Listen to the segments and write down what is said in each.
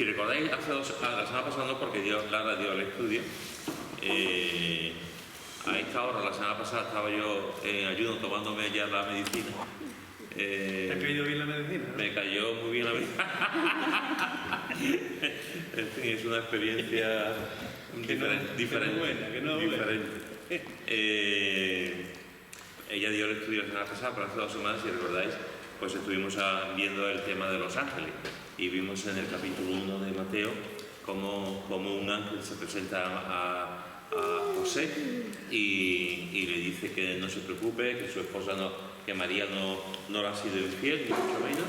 Si recordáis, la semana pasada no, porque Lara dio el estudio. A esta hora, la semana pasada, estaba yo en ayuno tomándome ya la medicina. ¿Te ha caído bien la medicina? ¿No? Me cayó muy bien la medicina. En fin, es una experiencia diferente. Ella dio el estudio la semana pasada, pero hace 2 semanas, si recordáis, pues estuvimos viendo el tema de los ángeles y vimos en el capítulo 1 de Mateo cómo un ángel se presenta a José y le dice que no se preocupe, que su esposa que María no le ha sido infiel, ni mucho menos,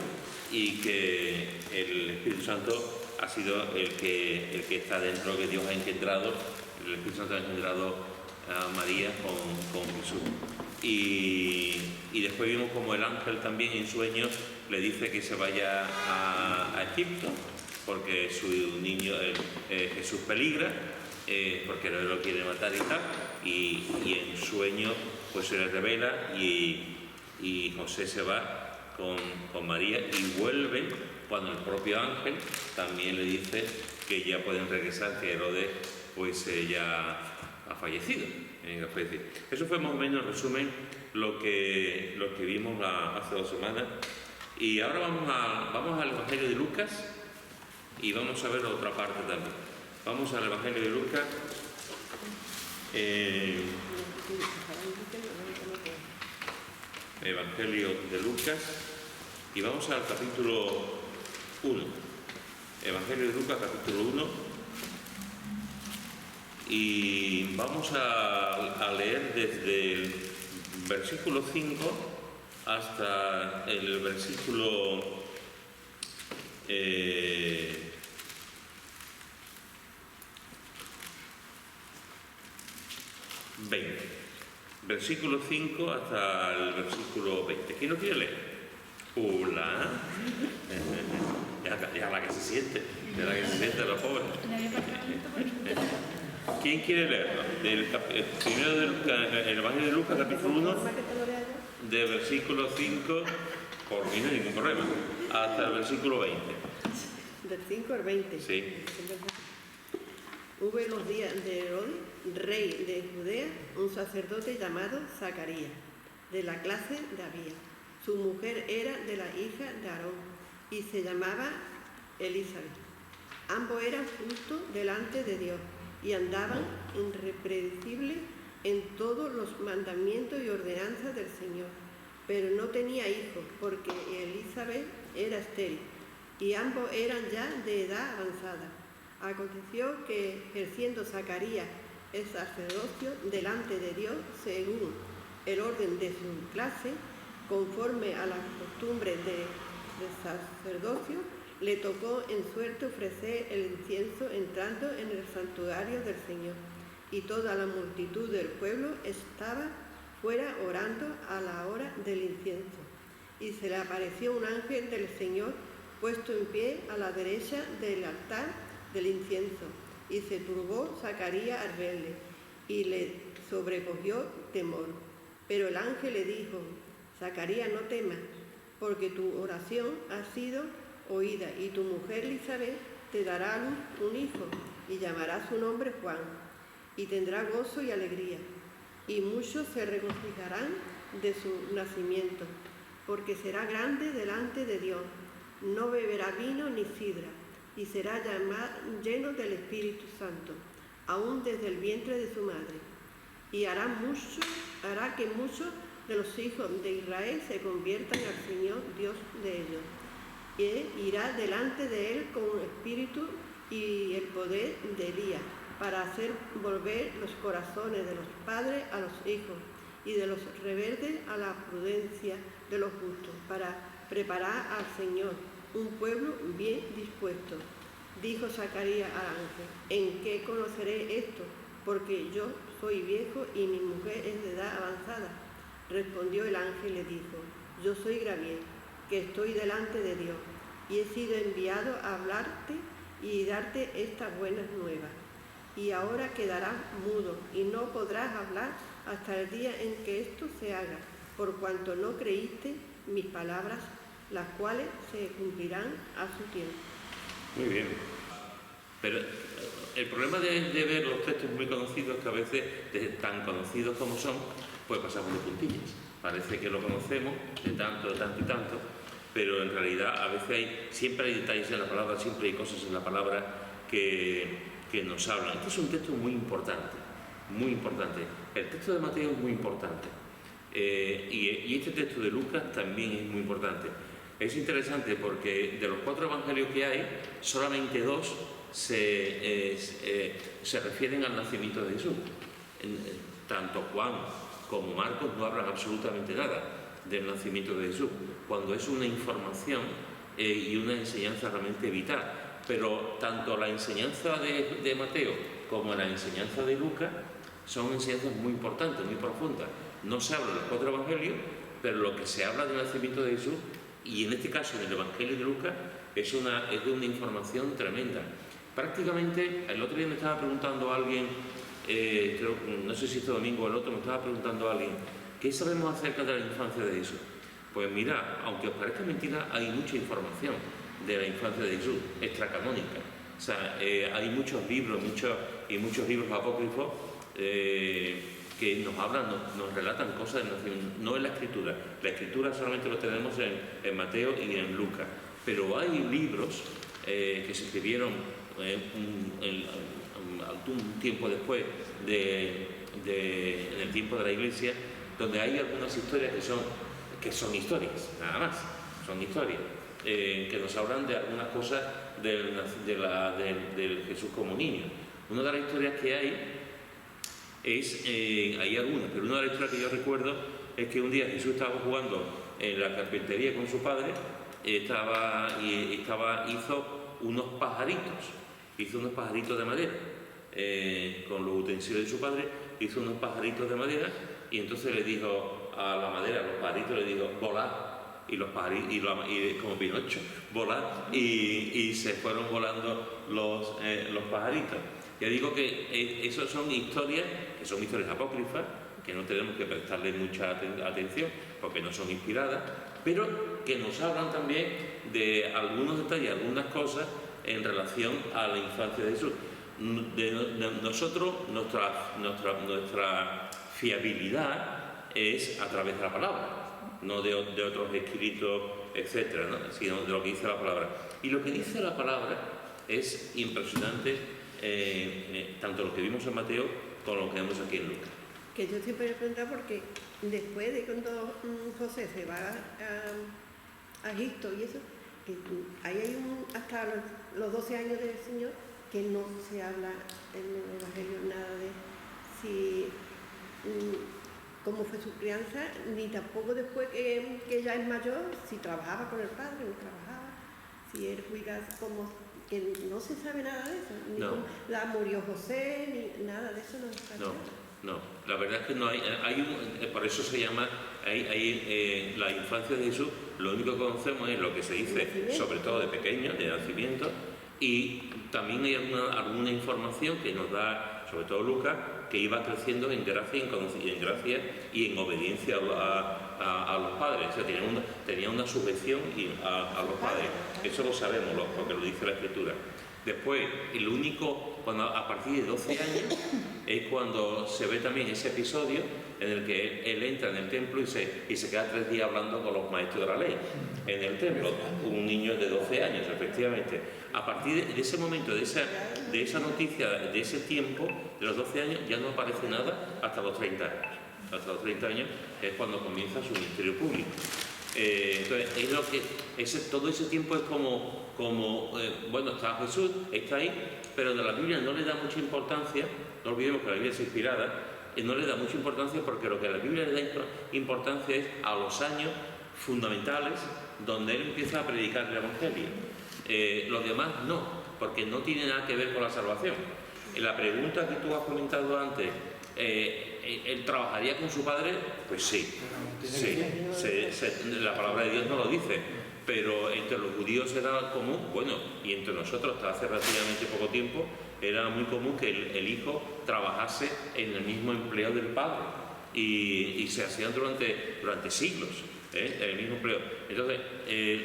y que el Espíritu Santo ha sido el que está dentro, que Dios ha engendrado, el Espíritu Santo ha engendrado a María con Jesús. Y después vimos como el ángel también en sueños le dice que se vaya a Egipto, porque su niño, Jesús, peligra, porque no lo quiere matar y tal, y en sueños pues se le revela y José se va con María y vuelve cuando el propio ángel también le dice que ya pueden regresar, que Herodes pues ya ha fallecido. Eso fue más o menos en resumen lo que vimos hace 2 semanas. Y ahora vamos al Evangelio de Lucas y vamos a ver otra parte también. Vamos al Evangelio de Lucas. Evangelio de Lucas y vamos al capítulo 1. Evangelio de Lucas, capítulo 1. Y vamos a leer desde el versículo 5 hasta el versículo 20. Versículo 5 hasta el versículo 20. ¿Quién lo quiere leer? Hola. Ya la que se siente. Ya la que se siente los jóvenes. ¿Quién quiere leerlo? Primero el Evangelio de Lucas, capítulo 1, de versículo 5, por mí no hay ningún problema, hasta el versículo 20. Del 5 al 20. Sí. Hubo en los días de Herodes, rey de Judea, un sacerdote llamado Zacarías, de la clase de Abías. Su mujer era de la hija de Aarón y se llamaba Elizabeth. Ambos eran justos delante de Dios y andaban irreprensibles en todos los mandamientos y ordenanzas del Señor. Pero no tenía hijos, porque Elizabeth era estéril, y ambos eran ya de edad avanzada. Aconteció que, ejerciendo Zacarías el sacerdocio delante de Dios, según el orden de su clase, conforme a las costumbres del sacerdocio, le tocó en suerte ofrecer el incienso entrando en el santuario del Señor. Y toda la multitud del pueblo estaba fuera orando a la hora del incienso. Y se le apareció un ángel del Señor puesto en pie a la derecha del altar del incienso. Y se turbó Zacarías al verle, y le sobrecogió temor. Pero el ángel le dijo: Zacarías, no temas, porque tu oración ha sido oída, y tu mujer Elizabeth te dará a luz un hijo, y llamará su nombre Juan, y tendrá gozo y alegría, y muchos se regocijarán de su nacimiento, porque será grande delante de Dios, no beberá vino ni sidra, y será lleno del Espíritu Santo, aún desde el vientre de su madre, y hará que muchos de los hijos de Israel se conviertan al Señor Dios de ellos. Y irá delante de él con espíritu y el poder de Elías, para hacer volver los corazones de los padres a los hijos y de los rebeldes a la prudencia de los justos, para preparar al Señor un pueblo bien dispuesto. Dijo Zacarías al ángel: ¿en qué conoceré esto? Porque yo soy viejo y mi mujer es de edad avanzada. Respondió el ángel y le dijo: yo soy Gabriel, que estoy delante de Dios, y he sido enviado a hablarte y darte estas buenas nuevas. Y ahora quedarás mudo y no podrás hablar hasta el día en que esto se haga, por cuanto no creíste mis palabras, las cuales se cumplirán a su tiempo. Muy bien. Pero el problema de ver los textos muy conocidos es que a veces, tan conocidos como son, pues pasamos de puntillas. Parece que lo conocemos de tanto y tanto, pero en realidad a veces siempre hay detalles en la palabra, siempre hay cosas en la palabra que nos hablan. Este es un texto muy importante, muy importante. El texto de Mateo es muy importante. Y este texto de Lucas también es muy importante. Es interesante porque de los 4 evangelios que hay, solamente 2 se refieren al nacimiento de Jesús. Tanto Juan como Marcos no hablan absolutamente nada del nacimiento de Jesús, cuando es una información y una enseñanza realmente vital. Pero tanto la enseñanza de Mateo como la enseñanza de Lucas son enseñanzas muy importantes, muy profundas. No se habla de los 4 evangelios, pero lo que se habla del nacimiento de Jesús, y en este caso en el evangelio de Lucas, es de una información tremenda. Prácticamente, el otro día me estaba preguntando alguien, no sé si este domingo o el otro, me estaba preguntando alguien, ¿qué sabemos acerca de la infancia de Jesús? Pues mira, aunque os parezca mentira, hay mucha información de la infancia de Jesús, extracanónica. O sea, hay muchos libros, muchos libros apócrifos que nos hablan, nos relatan cosas del nacimiento, no en la Escritura. La Escritura solamente lo tenemos en Mateo y en Lucas. Pero hay libros que se escribieron algún tiempo después en el tiempo de la Iglesia, donde hay algunas historias que son historias, nada más, son historias, que nos hablan de algunas cosas del Jesús como niño. Una de las historias que hay hay algunas, pero una de las historias que yo recuerdo es que un día Jesús estaba jugando en la carpintería con su padre, hizo unos pajaritos de madera, con los utensilios de su padre, hizo unos pajaritos de madera, y entonces le dijo a la madera, a los pajaritos le dijo, volad, y los pajaritos, como Pinocho, volad, y se fueron volando los pajaritos. Ya digo que esas son historias, que son historias apócrifas, que no tenemos que prestarle mucha atención, porque no son inspiradas, pero que nos hablan también de algunos detalles, algunas cosas en relación a la infancia de Jesús. Nosotros, nuestra fiabilidad es a través de la palabra, no de otros escritos, etcétera, ¿no? Sino de lo que dice la palabra. Y lo que dice la palabra es impresionante, tanto lo que vimos en Mateo como lo que vemos aquí en Lucas. Que yo siempre he preguntado porque después de cuando José se va a Egipto y eso, que ahí hay hasta los 12 años del Señor que no se habla en el Evangelio nada de cómo fue su crianza, ni tampoco después que ya es mayor, si trabajaba con el padre, no trabajaba, si él cuidaba, que no se sabe nada de eso, ni cómo murió José, ni nada de eso no está claro. No, la verdad es que no hay por eso se llama, la infancia de Jesús, lo único que conocemos es lo que se dice, sobre todo de pequeño, de nacimiento, y también hay alguna información que nos da, sobre todo Lucas, que iba creciendo en gracia y en obediencia a los padres. O sea, tenía una sujeción a los padres. Eso lo sabemos, porque lo dice la Escritura. Después, a partir de 12 años, es cuando se ve también ese episodio en el que él entra en el templo y se queda 3 días hablando con los maestros de la ley en el templo, un niño de 12 años, efectivamente. A partir de ese momento, de esa noticia, de ese tiempo, de los 12 años, ya no aparece nada hasta los 30 años. Hasta los 30 años es cuando comienza su ministerio público. Entonces, todo ese tiempo es bueno, está Jesús, está ahí, pero de la Biblia no le da mucha importancia. No olvidemos que la Biblia es inspirada, y no le da mucha importancia porque lo que a la Biblia le da importancia es a los años fundamentales donde él empieza a predicar el Evangelio. Los demás no, porque no tiene nada que ver con la salvación. La pregunta que tú has comentado antes, ¿él trabajaría con su padre? Pues sí. La palabra de Dios no lo dice, pero entre los judíos era común, bueno, y entre nosotros hasta hace relativamente poco tiempo, era muy común que el hijo trabajase en el mismo empleo del padre, y se hacían durante siglos, el mismo empleo. Entonces,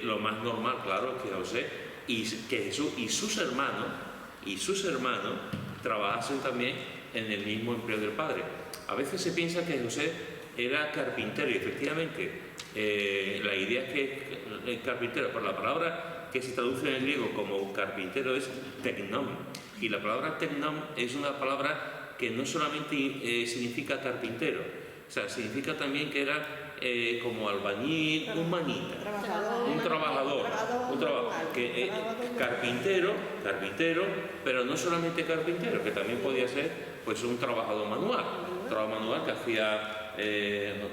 lo más normal, claro, es que José y que Jesús y sus hermanos y sus hermanos trabajasen también en el mismo empleo del padre. A veces se piensa que José era carpintero y efectivamente la idea es que el carpintero, por la palabra que se traduce en el griego como carpintero es teknon, y la palabra teknon es una palabra que no solamente significa carpintero, o sea, significa también que era como albañil, un manita, un trabajador, carpintero, pero no solamente carpintero, que también podía ser pues un trabajador manual,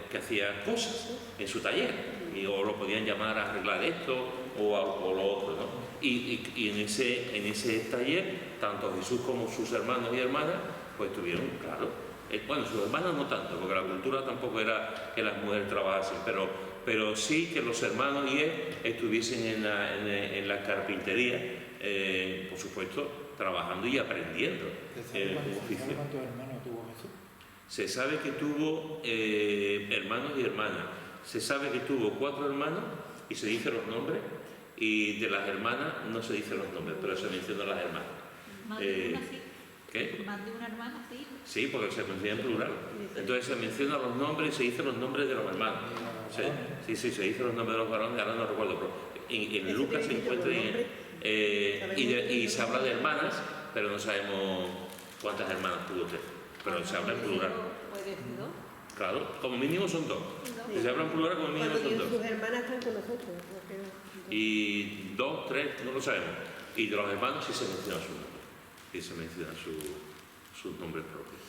que hacía cosas en su taller, o lo podían llamar a arreglar esto o lo otro, ¿no? Y en ese taller, tanto Jesús como sus hermanos y hermanas, pues tuvieron, claro, bueno, sus hermanas no tanto, porque la cultura tampoco era que las mujeres trabajasen, pero sí que los hermanos y él estuviesen en la carpintería, por supuesto, trabajando y aprendiendo el oficio. ¿Cuántos hermanos tuvo Jesús? Se sabe que tuvo hermanos y hermanas. Se sabe que tuvo 4 hermanos y se dicen los nombres, y de las hermanas no se dicen los nombres, pero se mencionan las hermanas. ¿Más de una sí? ¿Qué? ¿Más de una hermana sí? Sí, porque se menciona en plural. Entonces se mencionan los nombres y se dicen los nombres de los hermanos. Sí, se dicen los nombres de los varones, ahora no recuerdo, pero en Lucas se encuentra y se habla de hermanas, pero no sabemos cuántas hermanas tuvo usted. Pero se habla en plural. ¿Puede ser 2? Claro, como mínimo son 2. Si se habla en plural, como mínimo son 2. Sus hermanas están con nosotros. Y 2, 3, no lo sabemos. Y de los hermanos sí se menciona su nombre. Sí se menciona sus nombres propios.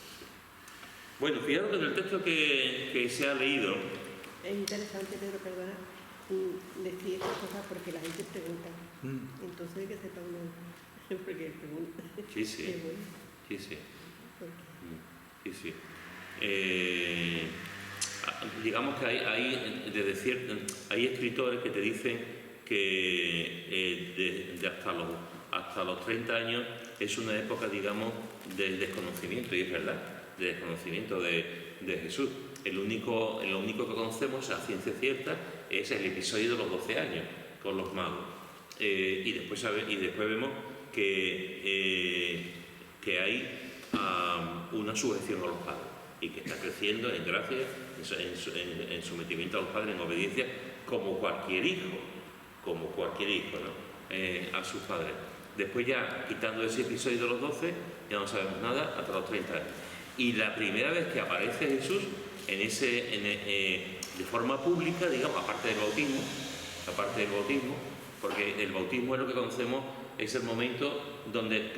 Bueno, fijaros que en el texto que se ha leído... Es interesante, Pedro, perdona, decir estas cosas porque la gente pregunta. Entonces hay que sepa uno porque pregunta. Sí, sí. Qué bueno. Sí, sí. Porque... Sí, sí. Digamos que hay escritores que te dicen que hasta los 30 años es una época, digamos, de desconocimiento, y es verdad, de desconocimiento de Jesús. Lo único que conocemos a ciencia cierta es el episodio de los 12 años con los magos. Y después vemos que hay una sujeción a los padres y que está creciendo en gracia, en sometimiento a los padres, en obediencia, como cualquier hijo, ¿no? A sus padres. Después ya, quitando ese episodio de los 12, ya no sabemos nada hasta los 30 años. Y la primera vez que aparece Jesús de forma pública, digamos, aparte del bautismo, porque el bautismo es lo que conocemos, es el momento donde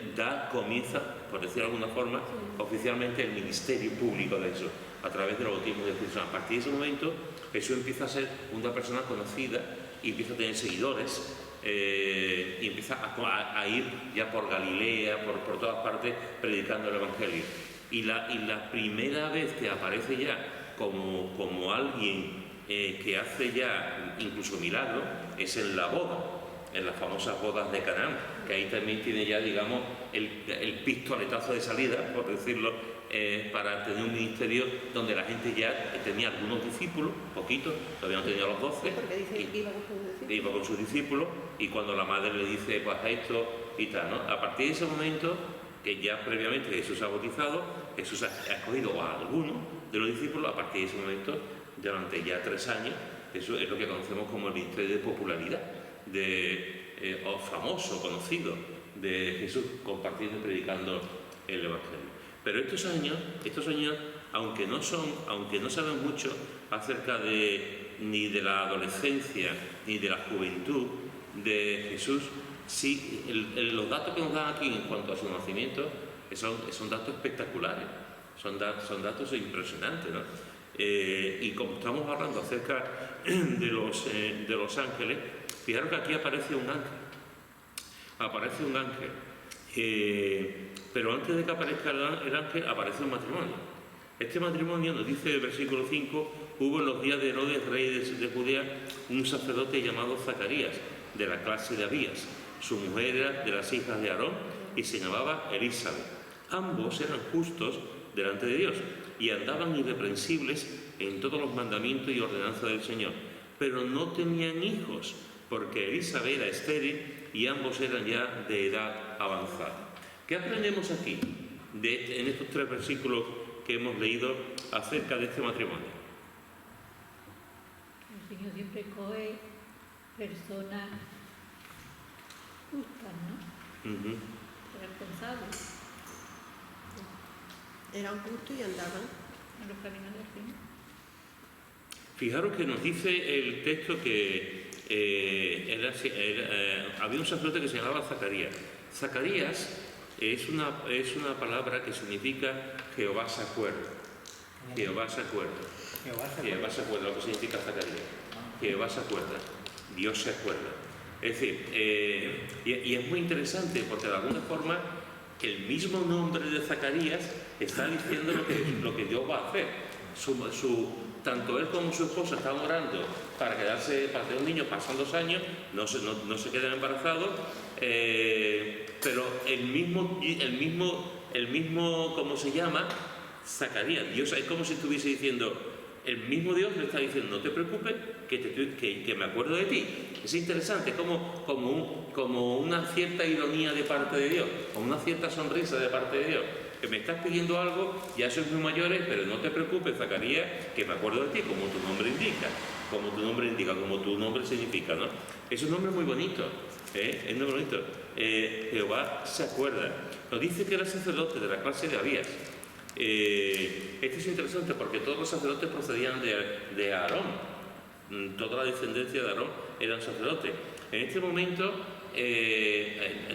comienza, por decirlo de alguna forma, oficialmente el ministerio público de Jesús, a través del bautismo de Jesús. A partir de ese momento, Jesús empieza a ser una persona conocida y empieza a tener seguidores, y empieza a ir ya por Galilea, por todas partes, predicando el Evangelio. Y la primera vez que aparece ya como alguien que hace ya incluso milagros es en la boda, en las famosas bodas de Canaán, que ahí también tiene ya, digamos, el pistoletazo de salida, por decirlo, para tener un ministerio donde la gente ya tenía algunos discípulos, poquitos, todavía no tenía los 12, porque dice que iba con sus discípulos, y cuando la madre le dice, pues haz esto y tal, ¿no? A partir de ese momento, que ya previamente Jesús ha bautizado, Jesús ha escogido a algunos de los discípulos, a partir de ese momento, durante ya 3 años, eso es lo que conocemos como el ministerio de popularidad, famoso, conocido, de Jesús compartiendo y predicando el Evangelio. Pero estos años, aunque no saben mucho acerca ni de la adolescencia ni de la juventud de Jesús, sí, los datos que nos dan aquí en cuanto a su nacimiento son datos espectaculares, son datos impresionantes, ¿no? Y como estamos hablando acerca de los ángeles, fijaros que aquí aparece un ángel, pero antes de que aparezca el ángel aparece un matrimonio. Este matrimonio, nos dice el versículo 5, hubo en los días de Herodes, rey de Judea, un sacerdote llamado Zacarías, de la clase de Abías. Su mujer era de las hijas de Aarón y se llamaba Elizabeth. Ambos eran justos delante de Dios y andaban irreprensibles en todos los mandamientos y ordenanzas del Señor, pero no tenían hijos, porque Elizabeth era estéril y ambos eran ya de edad avanzada. ¿Qué aprendemos aquí en estos 3 versículos que hemos leído acerca de este matrimonio? El Señor siempre coge personas justas, ¿no? Responsables Eran justos y andaban. en los caminos del Señor. Fijaros que nos dice el texto que había un sacerdote que se llamaba Zacarías. Zacarías es una palabra que significa Jehová se acuerda. Jehová se acuerda. Jehová se acuerda, lo que significa Zacarías. Jehová se acuerda. Dios se acuerda. Es decir, y es muy interesante porque de alguna forma el mismo nombre de Zacarías está diciendo lo que Dios va a hacer. Tanto él como su esposa estaban orando para tener un niño, pasan 2 años, no se quedan embarazados, pero el mismo, ¿cómo se llama? Zacarías. Dios es como si estuviese diciendo, el mismo Dios le está diciendo, no te preocupes, que me acuerdo de ti. Es interesante, como una cierta ironía de parte de Dios, como una cierta sonrisa de parte de Dios. Que me estás pidiendo algo, ya sois muy mayores, pero no te preocupes, Zacarías, que me acuerdo de ti, como tu nombre indica, como tu nombre significa, ¿no? Es un nombre muy bonito, es muy bonito. Jehová se acuerda. Nos dice que era sacerdote de la clase de Abías. Esto es interesante porque todos los sacerdotes procedían de Aarón. Toda la descendencia de Aarón eran sacerdotes. En este momento,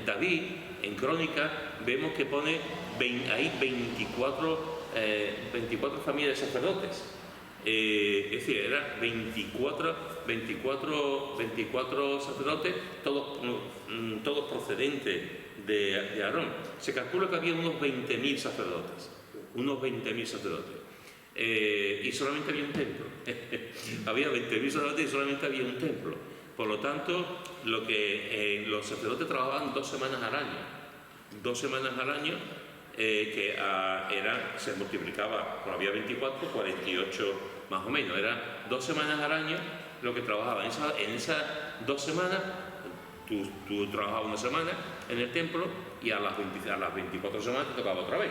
David, en Crónica, vemos que pone hay 24 familias de sacerdotes. Es decir, eran 24 sacerdotes, todos procedentes de Aarón. Se calcula que había unos 20.000 sacerdotes. Y solamente había un templo. Había 20.000 sacerdotes y solamente había un templo. Por lo tanto, los sacerdotes trabajaban 2 semanas al año. 2 semanas al año, se multiplicaba, había 24, 48 más o menos. Eran 2 semanas al año lo que trabajaban. En esas 2 semanas, tú trabajabas 1 semana en el templo y a las 24 semanas te tocaba otra vez.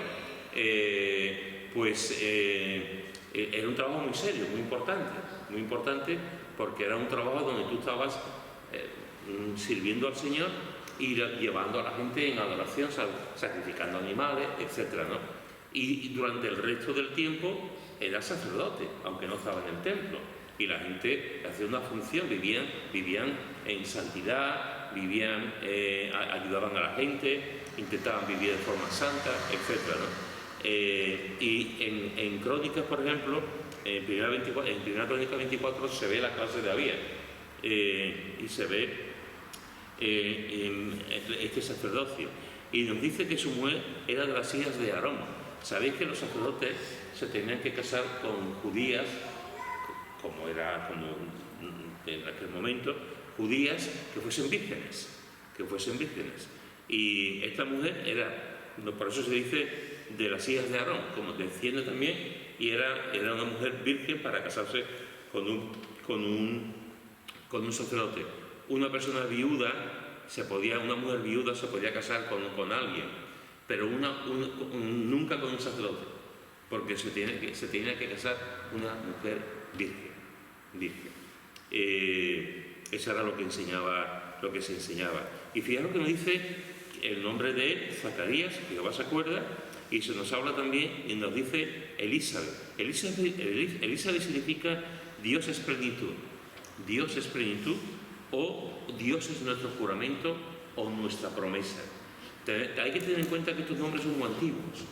Era un trabajo muy serio, muy importante porque era un trabajo donde tú estabas sirviendo al Señor y llevando a la gente en adoración, sacrificando animales, etc., ¿no? Y durante el resto del tiempo era sacerdote, aunque no estaba en el templo, y la gente hacía una función, vivían en santidad, ayudaban a la gente, intentaban vivir de forma santa, etc., ¿no? Y en Crónicas, por ejemplo, en Primera Crónica 24 se ve la clase de Abías y se ve este sacerdocio, y nos dice que su mujer era de las hijas de Aarón. Sabéis que los sacerdotes se tenían que casar con judías, como en aquel momento, judías que fuesen vírgenes, y esta mujer era, por eso se dice de las hijas de Aarón, como desciende también, y era una mujer virgen para casarse con un sacerdote. Una persona viuda, una mujer viuda se podía casar con alguien, pero nunca con un sacerdote, porque se tenía que casar una mujer virgen. Eso era lo que se enseñaba. Y fijaros que nos dice el nombre de él, Zacarías, que Jehová se acuerda, y se nos habla también y nos dice Elizabeth. Elizabeth significa Dios es plenitud. Dios es plenitud, o Dios es nuestro juramento o nuestra promesa. Hay que tener en cuenta que estos nombres son muy antiguos.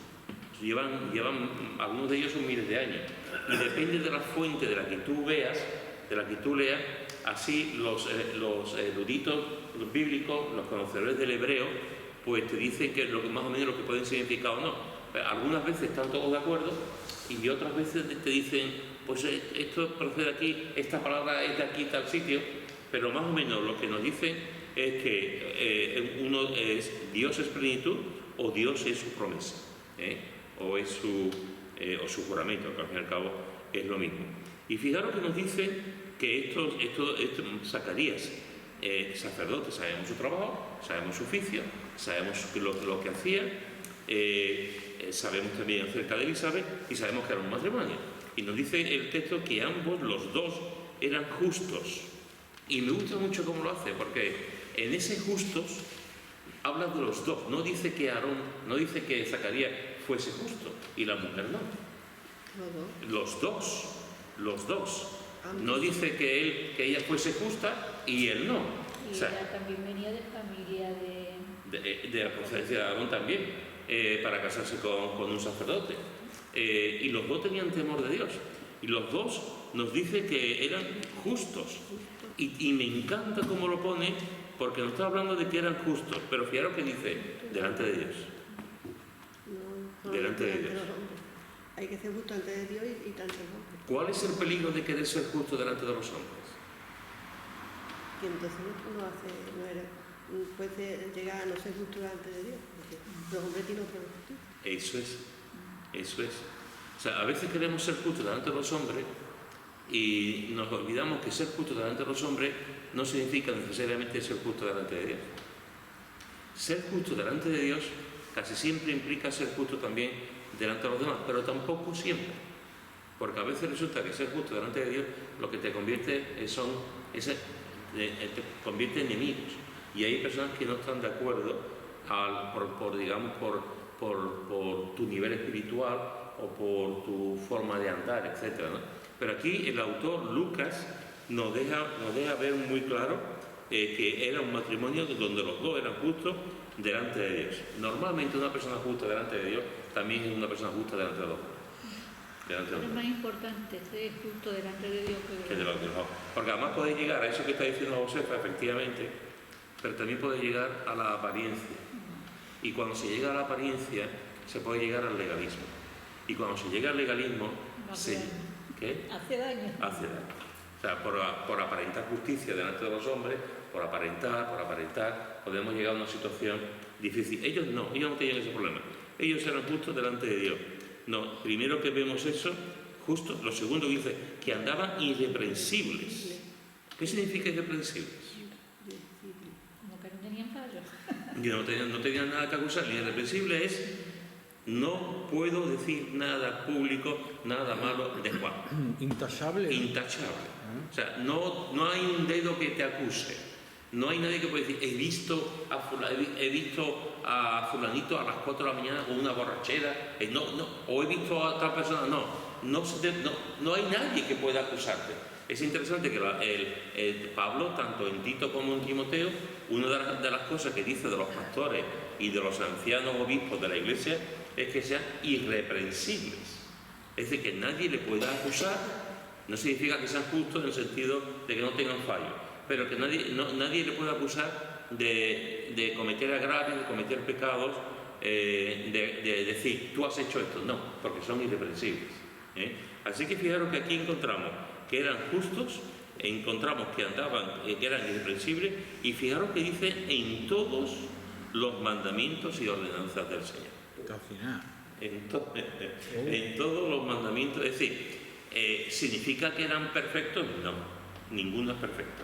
Algunos de ellos son miles de años. Y depende de la fuente de la que tú leas, así los eruditos, los bíblicos, los conocedores del hebreo, pues te dicen que más o menos lo que pueden significar o no. Algunas veces están todos de acuerdo y otras veces te dicen, pues esto procede aquí, esta palabra es de aquí, tal sitio, pero más o menos lo que nos dicen es que uno es Dios es plenitud o Dios es su promesa, o su juramento, que al fin y al cabo es lo mismo. Y fijaros que nos dice que Zacarías sacerdote, sabemos su trabajo, sabemos su oficio, sabemos lo que hacía, sabemos también acerca de Elizabeth y sabemos que era un matrimonio. Y nos dice el texto que ambos, los dos, eran justos. Y me gusta mucho cómo lo hace, porque en ese justos habla de los dos. No dice que Aarón, no dice que Zacarías fuese justo y la mujer no. Los dos. No dice que ella fuese justa y él no. Y o sea, ella también venía de familia de la procedencia de Aarón también, para casarse con un sacerdote. Y los dos tenían temor de Dios. Y los dos nos dice que eran justos. Y me encanta cómo lo pone, porque nos está hablando de que eran justos. Pero fijaros que dice, delante de Dios. No, Delante de Dios. Hay que ser justo ante Dios y ante los hombres. ¿Cuál es el peligro de querer ser justo delante de los hombres? Que entonces puede llegar a no ser justo delante de Dios, porque los hombres tienen otra justicia. Eso es. O sea, a veces queremos ser justos delante de los hombres y nos olvidamos que ser justo delante de los hombres no significa necesariamente ser justo delante de Dios. Ser justo delante de Dios casi siempre implica ser justo también delante de los demás, pero tampoco siempre. Porque a veces resulta que ser justo delante de Dios lo que te convierte te convierte en enemigos. Y hay personas que no están de acuerdo por tu nivel espiritual o por tu forma de andar, etc., ¿no? Pero aquí el autor Lucas nos deja ver muy claro que era un matrimonio donde los dos eran justos delante de Dios. Normalmente una persona justa delante de Dios también es una persona justa delante de los hombres. Es más importante ser justo delante de Dios que de los hombres. Porque además podéis llegar a eso que está diciendo Josefa, efectivamente, pero también podéis llegar a la apariencia. Y cuando se llega a la apariencia, se puede llegar al legalismo. Y cuando se llega al legalismo, ¿qué? Hace daño. Hace daño. O sea, por aparentar justicia delante de los hombres, por aparentar, podemos llegar a una situación difícil. Ellos no tenían ese problema. Ellos eran justos delante de Dios. No, primero que vemos eso, justo. Lo segundo que dice, que andaban irreprensibles. ¿Qué significa irreprensibles? Como que no tenían fallos. No tenían nada que acusar. Y irreprensible es, no puedo decir nada público, nada malo de Juan. Intachable. O sea, no hay un dedo que te acuse. No hay nadie que pueda decir, he visto a fulanito a las 4 de la mañana con una borrachera, o he visto a tal persona. No hay nadie que pueda acusarte. Es interesante que Pablo, tanto en Tito como en Timoteo, una de las cosas que dice de los pastores y de los ancianos obispos de la iglesia es que sean irreprensibles. Es decir, que nadie le pueda acusar. No significa que sean justos en el sentido de que no tengan fallos, pero que nadie le pueda acusar de cometer agravios, de cometer pecados, de decir, tú has hecho esto. No, porque son irreprensibles. Así que fijaros que aquí encontramos que eran justos, encontramos que que eran irreprensibles, y fijaros que dice en todos los mandamientos y ordenanzas del Señor. Al final. En todos los mandamientos, es decir, ¿significa que eran perfectos? No, ninguno es perfecto.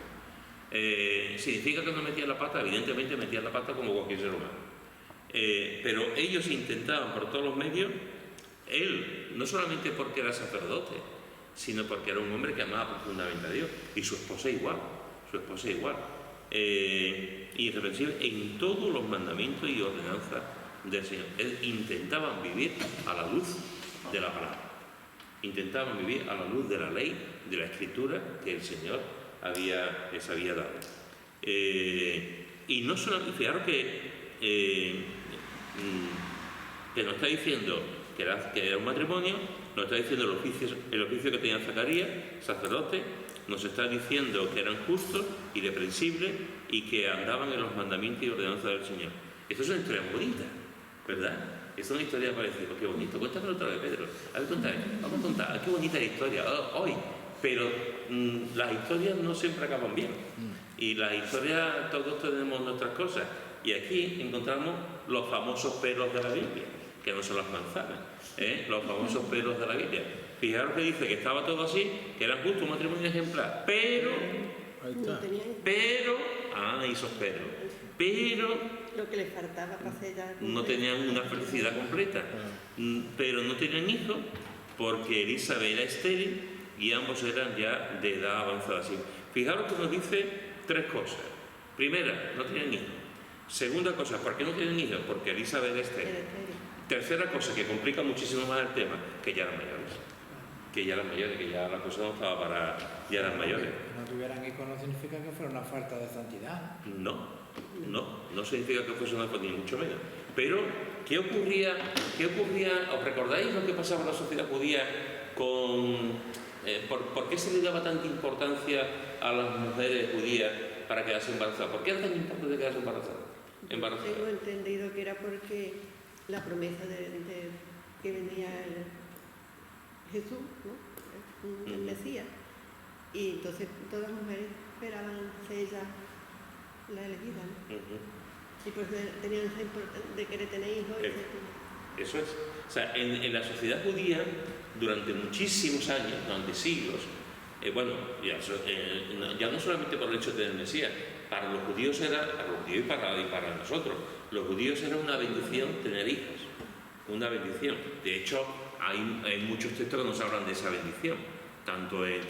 ¿Significa que no metían la pata? Evidentemente metían la pata como cualquier ser humano. Pero ellos intentaban por todos los medios, él, no solamente porque era sacerdote, sino porque era un hombre que amaba profundamente a Dios, y su esposa igual. Irreprensible en todos los mandamientos y ordenanzas del Señor. Intentaban vivir a la luz de la palabra. Intentaban vivir a la luz de la ley, de la escritura que el Señor les había dado. Y no solo, fijaros que nos está diciendo que era un matrimonio, nos está diciendo el oficio que tenía Zacarías, sacerdote, nos está diciendo que eran justos, irreprensibles y que andaban en los mandamientos y ordenanzas del Señor. Esto es una historia bonita, ¿verdad? Es una historia parecida. Qué bonito. Cuéntamelo otra vez, Pedro. Vamos a contar. Qué bonita historia. Hoy. Pero las historias no siempre acaban bien. Y las historias, todos tenemos nuestras cosas. Y aquí encontramos los famosos pelos de la Biblia, que no son las manzanas. Los famosos pelos de la Biblia. Fijaros que dice que estaba todo así, que era justo un matrimonio ejemplar. Pero pan y sospero. Pero lo que les faltaba para hacer ya no tenían una felicidad completa. Pero no tenían hijos porque Elizabeth era estéril y ambos eran ya de edad avanzada. Así. Fijaros que nos dice tres cosas. Primera, no tenían hijos. Segunda cosa, ¿por qué no tienen hijos? Porque Elizabeth era estéril. Tercera cosa, que complica muchísimo más el tema, que ya eran mayores. Que ya la cosa no estaba para... ya eran mayores. Que no tuvieran hijos no significa que fuera una falta de santidad. No significa que fuese una cosa, ni mucho menos. Pero, ¿qué ocurría? ¿Os recordáis lo que pasaba en la sociedad judía con... ¿por qué se le daba tanta importancia a las mujeres judías para quedarse embarazadas? ¿Por qué era tan importante quedarse embarazadas? Tengo entendido que era porque la promesa de que venía Jesús, ¿no? El Mesías. Y entonces todas las mujeres esperaban ser ella la elegida, ¿no? Y pues tenían esa importancia de querer tener hijos. Eso es. O sea, en la sociedad judía, durante muchísimos años, durante siglos, ya no solamente por el hecho de tener Mesías, para los judíos y para nosotros, los judíos era una bendición tener hijos, una bendición. De hecho, hay muchos textos que nos hablan de esa bendición, tanto en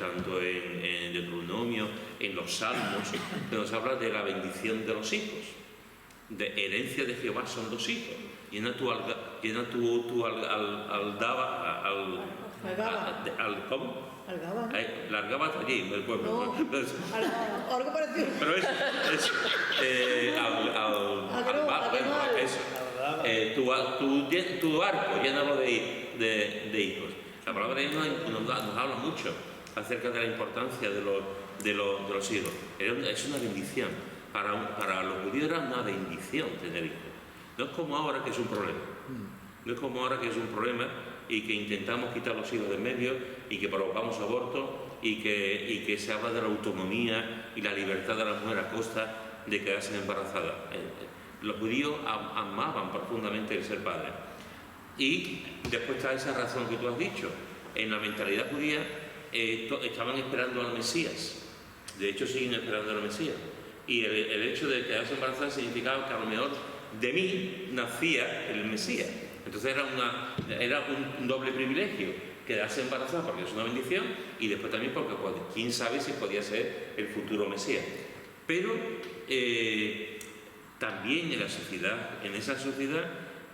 Deuteronomio, en los Salmos, que nos habla de la bendición de los hijos, de herencia de Jehová son los hijos. Llena tu ¿cómo? Algaba. La algaba allí, el pueblo. No, algo parecido. Pero eso. Tu arco llénalo de hijos. La palabra de Dios nos habla mucho acerca de la importancia de los hijos. Es una bendición. Para los judíos era una bendición tener hijos. No es como ahora que es un problema. No es como ahora que es un problema y que intentamos quitar los hijos de medio y que provocamos abortos y que se habla de la autonomía y la libertad de la mujer a costa de quedarse embarazada. Los judíos amaban profundamente el ser padre. Y después está esa razón que tú has dicho. En la mentalidad judía estaban esperando al Mesías. De hecho, siguen esperando al Mesías. Y el hecho de quedarse embarazada significaba que a lo mejor de mí nacía el Mesías. Entonces era un doble privilegio quedarse embarazada porque es una bendición y después también porque quién sabe si podía ser el futuro Mesías. Pero también en esa sociedad,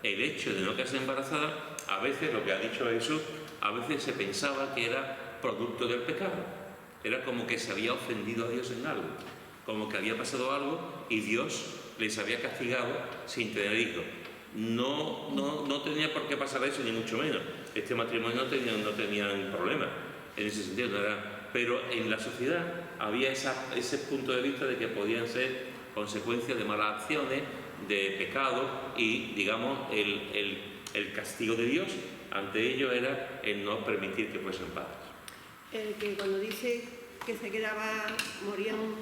el hecho de no quedarse embarazada, a veces, lo que ha dicho Jesús, a veces se pensaba que era producto del pecado. Era como que se había ofendido a Dios en algo, como que había pasado algo y Dios les había castigado sin tener hijos. No tenía por qué pasar eso, ni mucho menos. Este matrimonio no tenía problema en ese sentido, no era. Pero en la sociedad había ese punto de vista de que podían ser consecuencias de malas acciones, de pecado y, digamos, el castigo de Dios ante ello era el no permitir que fuesen padres. El que cuando dice que se quedaba, moría un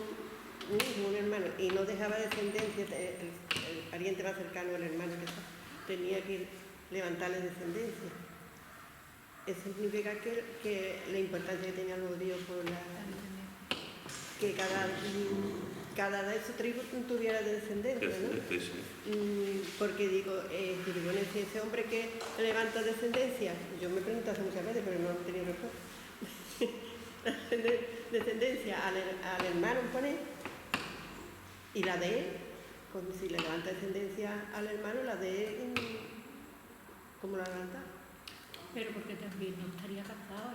hermano y no dejaba descendencia, el pariente más cercano, el hermano que tenía que levantarle descendencia. Eso significa que la importancia que tenían los judíos por que cada de esos tribus tuviera descendencia, ¿no? Porque digo, si ese hombre que levanta descendencia, yo me pregunto hace muchas veces, pero no he tenido respuesta, descendencia al hermano pone, y la de él, si le levanta descendencia al hermano, la de él, ¿cómo la levanta? Pero porque también no estaría casado,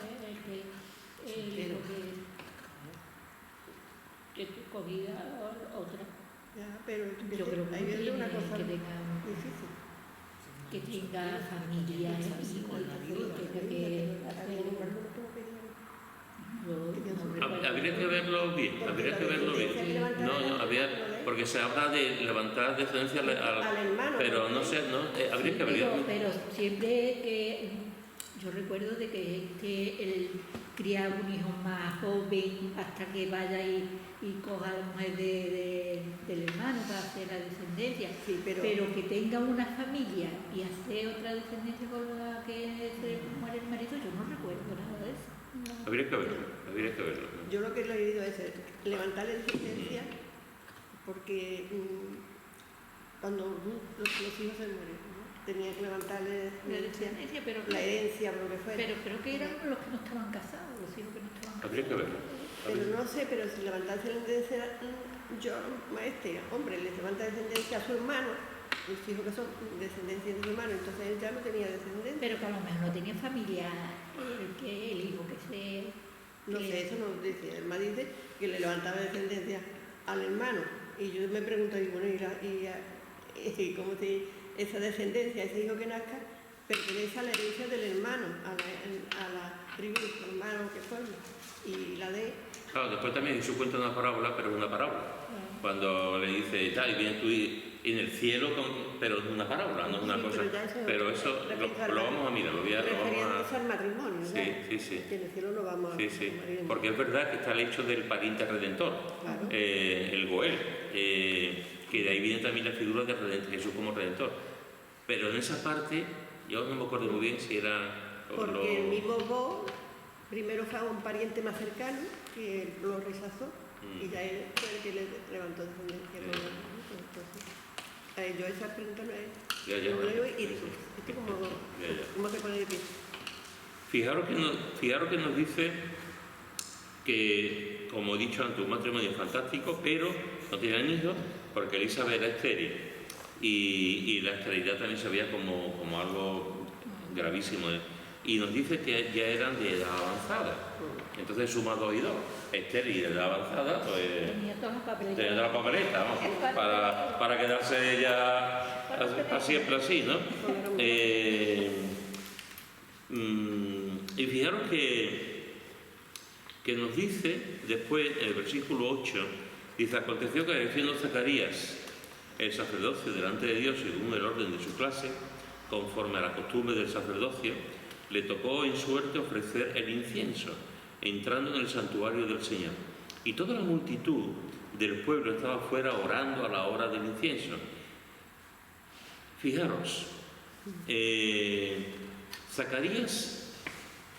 que cogía otra. Ya, pero yo creo que ahí viene una cosa difícil. Que tenga familia, Habría que verlo bien, porque se habla de levantar descendencia al hermano, pero no sé, habría que verlo. Pero siempre yo recuerdo de que él criaba un hijo más joven hasta que vaya y coja a la mujer del hermano para hacer la descendencia, sí, pero que tenga una familia y hacer otra descendencia con la que se muere el marido, yo no recuerdo nada de eso. No. Habría que verlo. Yo lo que he leído es levantar la descendencia porque cuando los hijos se mueren, ¿no? Tenían que levantarle la herencia, por lo que fuera. Pero creo que eran los que no estaban casados, los hijos que no estaban casados. Habría que verlo. Pero no sé, pero si levantarse la descendencia, yo, hombre, le levanta descendencia a su hermano, los hijos que son descendencia de su hermano, entonces él ya no tenía descendencia. Pero que a lo mejor no tenía familia, el hijo que se... No sé, eso no dice. Además dice que le levantaba descendencia al hermano. Y yo me pregunto, y bueno, y cómo si esa descendencia, ese hijo que nazca, pertenece a la herencia del hermano, a la tribu de su hermano que forma. Y la de... Claro, después también Jesús cuenta una parábola, pero es una parábola. Cuando le dice, tal, y viene tú en el cielo, pero es una parábola, no es una cosa. Pero eso lo vamos a mirar, lo vamos a... al matrimonio, ¿no? Sí. Que en el cielo lo vamos a... Sí, porque es verdad que está el hecho del pariente redentor, Claro. El Goel, que de ahí viene también la figura de Jesús como redentor. Pero en esa parte, yo no me acuerdo muy bien si era... Porque el mismo Bo primero fue a un pariente más cercano que lo rechazó y ya él fue el que le levantó descendencia. Entonces, yo esa pregunta no es... Yo leo y digo, ¿esto cómo se pone de pie? Fijaros que nos dice que, como he dicho antes, un matrimonio fantástico, pero no tenían hijos porque Elizabeth era estéril y la esterilidad también se veía como algo gravísimo. Y nos dice que ya eran de edad avanzada. Entonces suma 2 y 2. Estéril y de edad avanzada, pues... Tenía todas Tenía la papeleta, vamos, para quedarse ya a siempre así, ¿no? Y fijaros que nos dice, después, en el versículo 8, dice, aconteció que ejerciendo Zacarías el sacerdocio delante de Dios según el orden de su clase, conforme a la costumbre del sacerdocio, le tocó en suerte ofrecer el incienso, entrando en el santuario del Señor. Y toda la multitud del pueblo estaba fuera orando a la hora del incienso. Fijaros, Zacarías,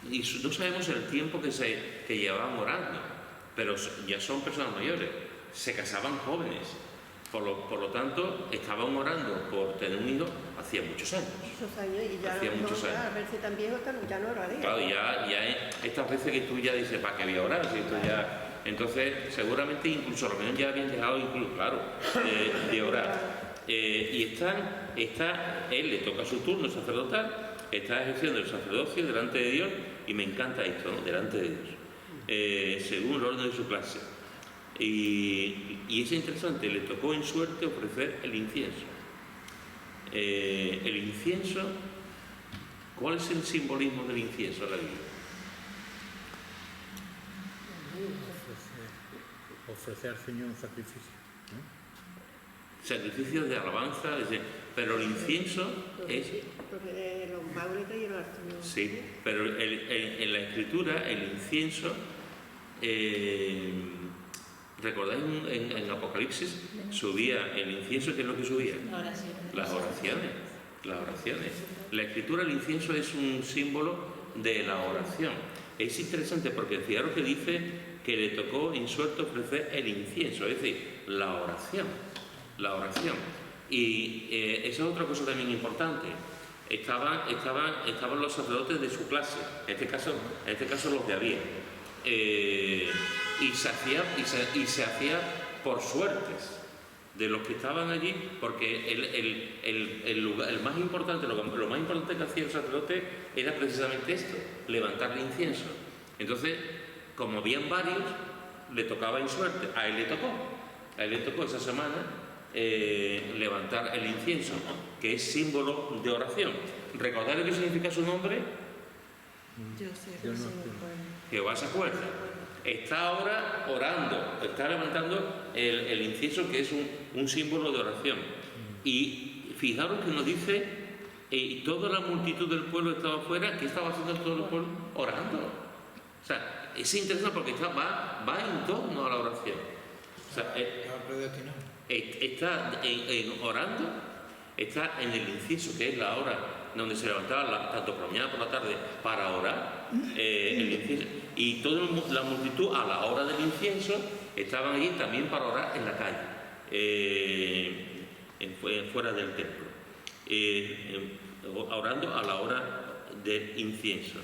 y no sabemos el tiempo que llevaban orando, pero ya son personas mayores, se casaban jóvenes. Por lo tanto, estaban orando por tener un hijo hacía muchos años. Muchos años y ya hacía muchos años. A verse tan viejo, ya no oraría. Claro, ya estas veces que tú ya dices, ¿para qué voy a orar? Si esto ya... Entonces, seguramente incluso a lo menos ya habían dejado de orar. Y él le toca su turno sacerdotal, está ejerciendo el sacerdocio delante de Dios, y me encanta esto, ¿no? Delante de Dios, según el orden de su clase. Y es interesante, le tocó en suerte ofrecer el incienso. El incienso, ¿cuál es el simbolismo del incienso en la Biblia? Ofrecer al Señor un sacrificio, ¿no? Sacrificios de alabanza, pero el incienso es... Porque los magos creyeron al Señor. Sí, pero en la Escritura el incienso... ¿Recordáis en Apocalipsis? Subía el incienso, ¿qué es lo que subía? Las oraciones. La Escritura, el incienso es un símbolo de la oración. Es interesante porque fijaros que dice que le tocó en suerte ofrecer el incienso, es decir, la oración. Y esa es otra cosa también importante. Estaban los sacerdotes de su clase, en este caso los de Abía. Y se hacía por suertes de los que estaban allí, porque el más importante, lo más importante que hacía el sacerdote era precisamente esto, levantar el incienso. Entonces, como habían varios, le tocaba en suerte, a él le tocó esa semana levantar el incienso, que es símbolo de oración. ¿Recordad lo que significa su nombre? Jehová se acuerda. Está ahora orando, está levantando el incienso, que es un símbolo de oración. Y fijaros que nos dice, toda la multitud del pueblo estaba afuera. ¿Qué estaba haciendo todo el pueblo? Orando. O sea, es interesante porque va en torno a la oración. O sea, está orando, está en el incienso, que es la hora donde se levantaba tanto por la mañana como por la tarde para orar, el incienso. Y toda la multitud a la hora del incienso estaban allí también para orar en la calle. fuera del templo, orando a la hora del incienso.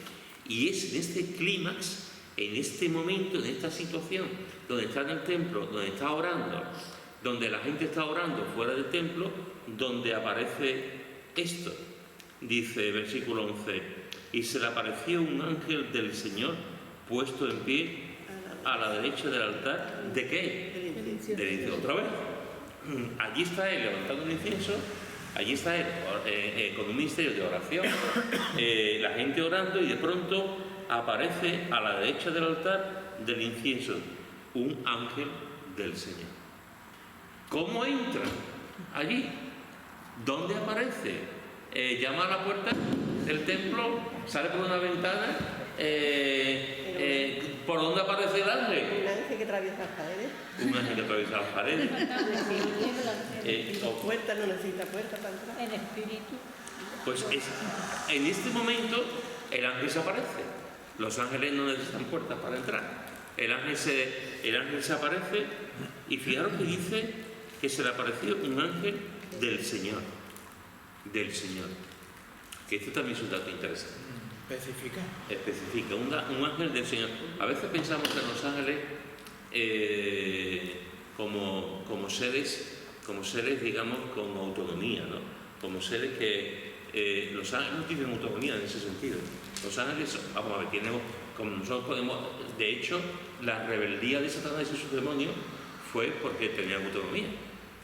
Y es en este clímax, en este momento, en esta situación, donde está en el templo, donde está orando, donde la gente está orando fuera del templo, donde aparece esto. Dice, versículo 11, y se le apareció un ángel del Señor puesto en pie a la derecha del altar. ¿De qué? Del incienso. Otra vez. Allí está él levantando un incienso, allí está él con un ministerio de oración, la gente orando, y de pronto aparece a la derecha del altar del incienso un ángel del Señor. ¿Cómo entra allí? ¿Dónde aparece? Llama a la puerta del templo, sale por una ventana. ¿Por dónde aparece el ángel? Un ángel que atraviesa las paredes. Un ángel que atraviesa las paredes. Puerta, no necesita puerta para entrar. En espíritu. Pues en este momento el ángel se aparece. Los ángeles no necesitan puertas para entrar. El ángel se aparece, y fijaros que dice que se le apareció un ángel del Señor. Del Señor. Que esto también es un dato interesante. Especifica, un ángel del Señor. A veces pensamos en los ángeles como seres, digamos, con autonomía, ¿no? Como seres que los ángeles no tienen autonomía en ese sentido. Los ángeles, vamos a ver, como nosotros podemos, de hecho, la rebeldía de Satanás y sus demonios fue porque tenían autonomía,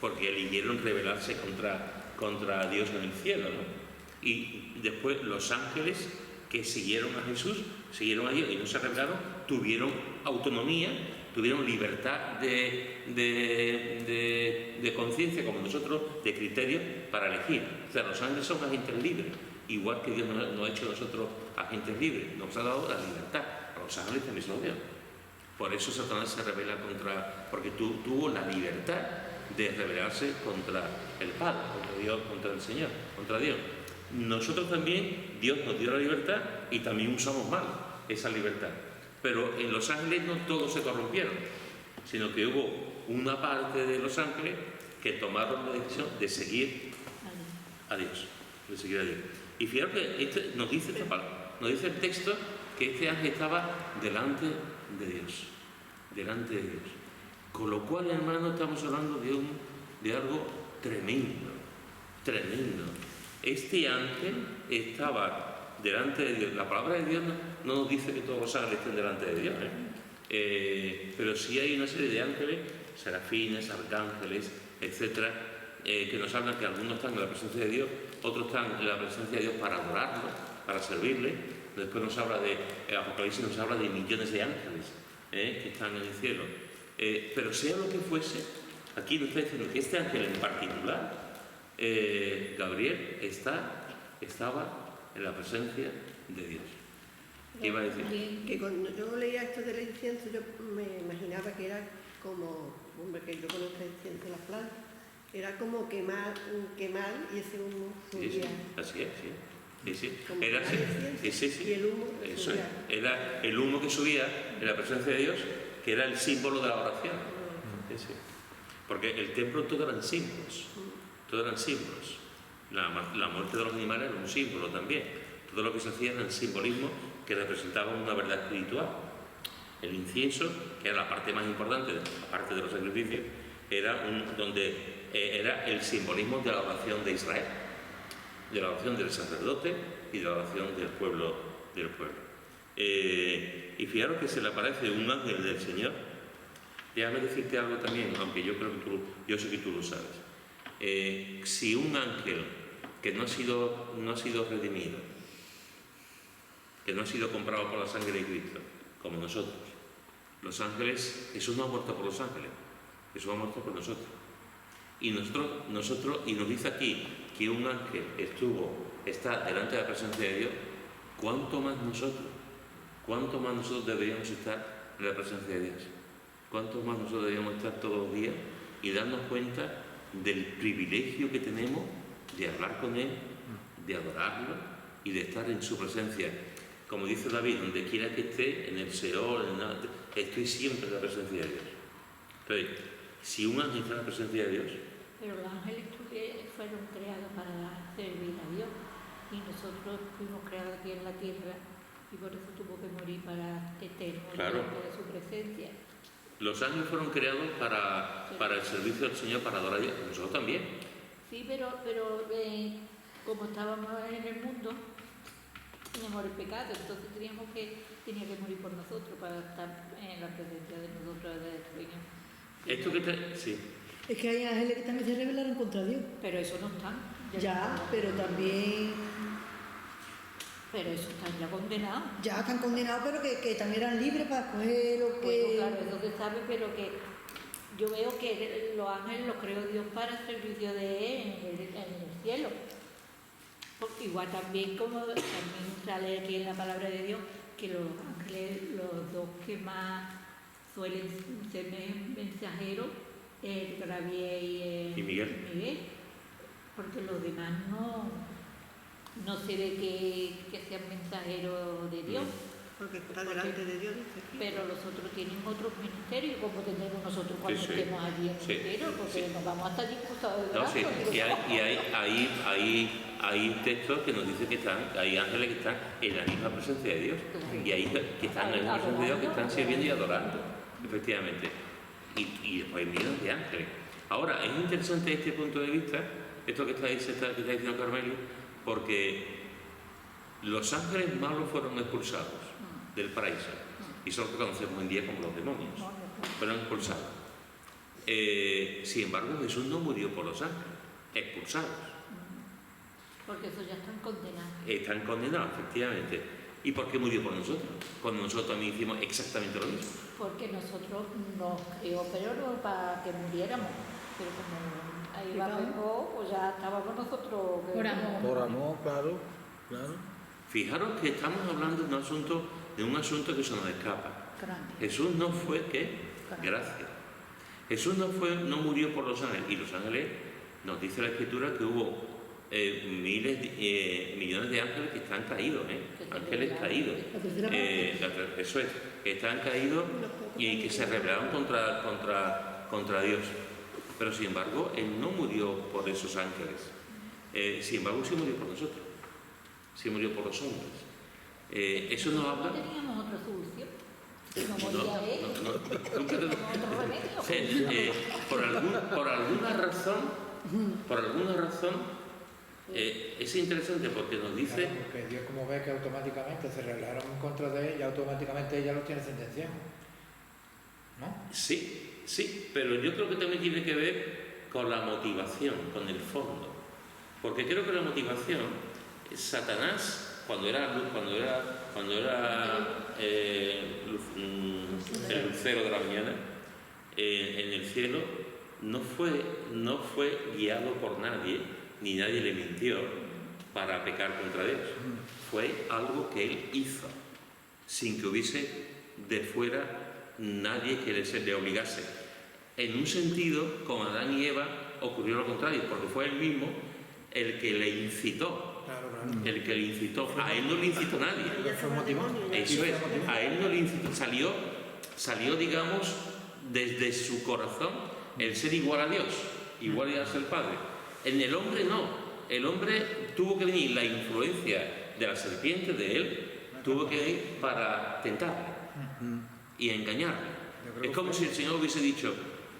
porque eligieron rebelarse contra Dios en el cielo, ¿no? Y después los ángeles que siguieron a Jesús, siguieron a Dios y no se rebelaron, tuvieron autonomía, tuvieron libertad de conciencia, como nosotros, de criterio para elegir. O sea, los ángeles son agentes libres, igual que Dios nos ha hecho a nosotros agentes libres, nos ha dado la libertad. A los ángeles también se lo dio. Por eso Satanás se rebela porque tuvo la libertad de rebelarse contra el Padre, contra Dios, contra el Señor, contra Dios. Nosotros también, Dios nos dio la libertad y también usamos mal esa libertad. Pero en los ángeles no todos se corrompieron, sino que hubo una parte de los ángeles que tomaron la decisión de seguir a Dios. De seguir a Dios. Y fijaros que nos dice el texto que este ángel estaba delante de Dios. Delante de Dios. Con lo cual, hermano, estamos hablando de algo tremendo. Tremendo. Este ángel estaba delante de Dios. La palabra de Dios no nos dice que todos los ángeles estén delante de Dios, pero sí hay una serie de ángeles, serafines, arcángeles, etcétera, que nos hablan que algunos están en la presencia de Dios, otros están en la presencia de Dios para adorarlo, para servirle. Después nos habla Apocalipsis nos habla de millones de ángeles que están en el cielo. Pero sea lo que fuese, aquí nos está diciendo que este ángel en particular, Gabriel, estaba en la presencia de Dios. ¿Qué iba a decir? Que cuando yo leía esto del incienso, yo me imaginaba que era como, que yo conozco el incienso de las plantas, era como quemar y ese humo subía. Sí, así es, sí. Era y el humo eso subía. Era el humo que subía en la presencia de Dios, que era el símbolo de la oración. Sí. Porque el templo todo eran símbolos. Todo eran símbolos. La muerte de los animales era un símbolo también. Todo lo que se hacía eran simbolismos que representaban una verdad espiritual. El incienso, que era la parte más importante, aparte de los sacrificios, era el simbolismo de la oración de Israel, de la oración del sacerdote y de la oración del pueblo. Y fijaros que se le aparece un ángel del Señor. Déjame decirte algo también, aunque yo sé que tú lo sabes. Si un ángel que no ha sido redimido, que no ha sido comprado por la sangre de Cristo, como nosotros, los ángeles, Jesús no ha muerto por los ángeles, Jesús ha muerto por nosotros. Y nosotros, y nos dice aquí que un ángel está delante de la presencia de Dios, ¿cuánto más nosotros deberíamos estar en la presencia de Dios? ¿Cuánto más nosotros deberíamos estar todos los días y darnos cuenta del privilegio que tenemos de hablar con Él, de adorarlo y de estar en su presencia? Como dice David, donde quiera que esté, en el Seol, estoy siempre en la presencia de Dios. Entonces, Si un ángel está en la presencia de Dios, Pero los ángeles fueron creados para servir a Dios y nosotros fuimos creados aquí en la tierra y por eso tuvo que morir para eterno Claro. de su presencia. los ángeles fueron creados para el servicio del Señor, para adorar a Dios. Nosotros también. Sí, pero como estábamos en el mundo, teníamos el pecado, entonces tenía que morir por nosotros para estar en la presencia de nosotros, del Señor. Esto que te... Sí. Es que hay ángeles que también se rebelaron contra Dios. Pero eso no están. Ya, pero también Pero eso están ya condenados. ya están condenados, pero que también eran libres para escoger lo que... Bueno, claro, eso se sabe, pero que yo veo que los ángeles los creó Dios para el servicio de Él en el cielo. Porque igual también, como también sale aquí en la palabra de Dios, que los ángeles, los dos que más suelen ser mensajeros, el Gabriel Y Miguel. porque los demás no se ve que sean mensajeros de Dios. Porque está delante de Dios, dice aquí. Pero los otros tienen otros ministerios, como tenemos nosotros cuando Sí. estemos allí en el Sí. cielo, porque Sí. nos vamos hasta allí cruzados de No, brazos. sí. Hay textos que nos dicen que hay ángeles que están en la misma presencia de Dios. Y hay que están en la misma presencia de Dios, que están sirviendo y adorando, efectivamente. Y después hay millones de ángeles. Ahora, es interesante este punto de vista, esto que está diciendo Carmelo, porque los ángeles malos fueron expulsados del paraíso. Y son los que conocemos hoy en día como los demonios. Fueron expulsados. Sin embargo, Jesús no murió por los ángeles, expulsados. Porque esos ya están condenados. Están condenados, efectivamente. ¿Y por qué murió por nosotros? Cuando nosotros también hicimos exactamente lo mismo. Porque nosotros nos creó, pero no para que muriéramos. Pero como ahí va pecó, pues ya estábamos nosotros. Por amor. Por amor, claro, claro. Fijaros que estamos hablando de un asunto que se nos escapa. Grande. Jesús no fue, ¿qué? Gracia. Jesús no murió por los ángeles. Y los ángeles, nos dice la Escritura que hubo millones de ángeles que están caídos, ángeles caídos. La tercera parte. Eso es, que están caídos y que se rebelaron contra Dios. Pero sin embargo, Él no murió por esos ángeles. Sin embargo, sí murió por nosotros. Sí murió por los hombres. Eso nos habla... No teníamos otra solución. No No, moría Él. nunca te- Otro remedio. por alguna razón, es interesante porque nos dice... Claro, porque Dios, como ve que automáticamente se rebelaron en contra de él, y automáticamente ella los tiene sentenciados. ¿No? Sí, pero yo creo que también tiene que ver con la motivación, con el fondo. Porque creo que la motivación, Satanás, cuando era el lucero de la mañana, en el cielo, no fue guiado por nadie, ni nadie le mintió para pecar contra Dios. Fue algo que él hizo, sin que hubiese de fuera nadie que le obligase. En un sentido, con Adán y Eva ocurrió lo contrario, porque fue él mismo el que le incitó. Claro. El que le incitó. A él no le incitó nadie. Fue motivado. Eso es, a él no le incitó. Salió, digamos, desde su corazón el ser igual a Dios, igual a ser Padre. En el hombre no. El hombre tuvo que venir, la influencia de la serpiente de él, tuvo que ir para tentarle y engañarle. Es como si el Señor hubiese dicho,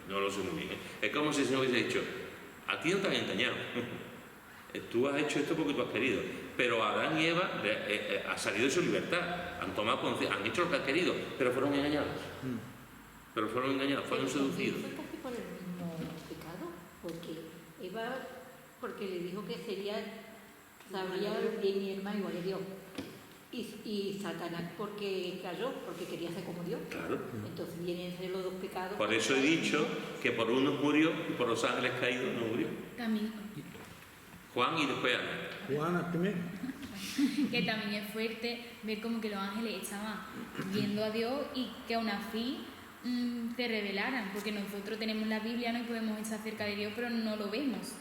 no lo sé muy bien, es como si el Señor hubiese dicho, a ti no te han engañado. Tú has hecho esto porque tú has querido. Pero Adán y Eva ha salido de su libertad, han hecho lo que han querido, pero fueron engañados. Fueron seducidos. Fue casi por el mismo pecado, porque le dijo que sabría el bien y el mal igual que Dios. Y Satanás porque cayó, porque quería ser como Dios. Claro. Entonces vienen entre los dos pecados. Por eso he dicho que por unos murió y por los ángeles caídos no murió. También, Juan y después Ana. Juana, primero. que también es fuerte ver como que los ángeles estaban viendo a Dios y que aún así se rebelaran, porque nosotros tenemos la Biblia, ¿no? Y podemos estar cerca de Dios, pero no lo vemos.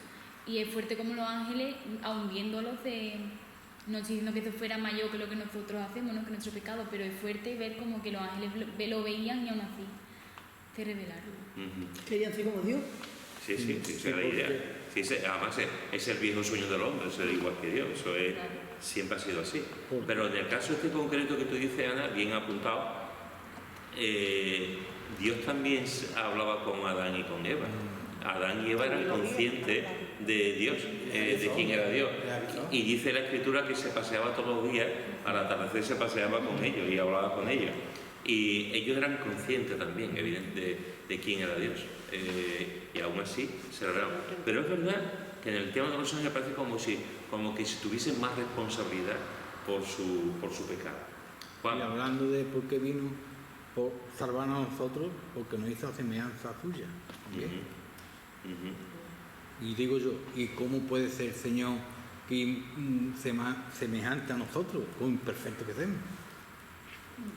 Y es fuerte como los ángeles, aun viéndolos, no estoy diciendo que esto fuera mayor que lo que nosotros hacemos, ¿no? Que nuestro pecado, pero es fuerte ver como que los ángeles lo veían y aún así te revelaron. Querían ser como Dios. Sí, esa es la idea. Sí, además es el viejo sueño del hombre, ser igual que Dios. Eso es, siempre ha sido así. Pero en el caso este concreto que tú dices, Ana, bien apuntado, Dios también hablaba con Adán y con Eva. Adán y Eva eran conscientes de Dios, de quién era Dios. Y dice la Escritura que se paseaba todos los días, al atardecer se paseaba con ellos y hablaba con ellos. Y ellos eran conscientes también, evidente, de quién era Dios. Y aún así se revelaron. Pero es verdad que en el tema de los ángeles parece como que si tuviesen más responsabilidad por su pecado. Y hablando de por qué vino por salvarnos a nosotros, porque nos hizo semejanza suya. Y digo yo, ¿y cómo puede ser el Señor que semejante a nosotros, con imperfecto que somos?